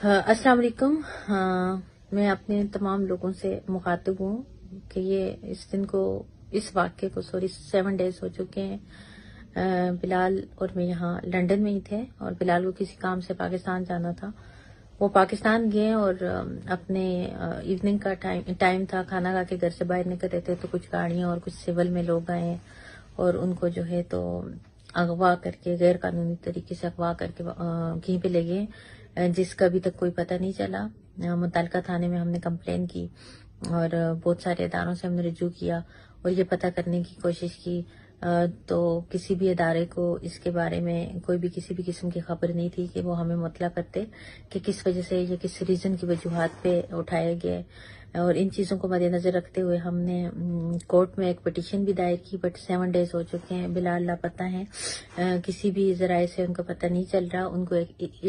السلام علیکم. میں اپنے تمام لوگوں سے مخاطب ہوں کہ یہ اس واقعے کو 7 days ہو چکے ہیں. بلال اور میں یہاں لندن میں ہی تھے اور بلال کو کسی کام سے پاکستان جانا تھا. وہ پاکستان گئے اور اپنے ایوننگ کا ٹائم تھا. کھانا کھا کے گھر سے باہر نکل رہے تھے تو کچھ گاڑیاں اور کچھ سول میں لوگ آئے اور ان کو جو ہے تو اغوا کر کے غیر قانونی طریقے سے اغوا کر کے کہیں پہ لے گئے جس کا ابھی تک کوئی پتہ نہیں چلا. متعلقہ تھانے میں ہم نے کمپلین کی اور بہت سارے اداروں سے ہم نے رجوع کیا اور یہ پتہ کرنے کی کوشش کی تو کسی بھی ادارے کو اس کے بارے میں کوئی بھی کسی بھی قسم کی خبر نہیں تھی کہ وہ ہمیں مطلع کرتے کہ کس وجہ سے یا کس ریزن کی وجوہات پہ اٹھائے گئے. اور ان چیزوں کو مد نظر رکھتے ہوئے ہم نے کورٹ میں ایک پٹیشن بھی دائر کی. بٹ 7 days ہو چکے ہیں. بلال لاپتہ ہیں. کسی بھی ذرائع سے ان کا پتہ نہیں چل رہا. ان کو ایک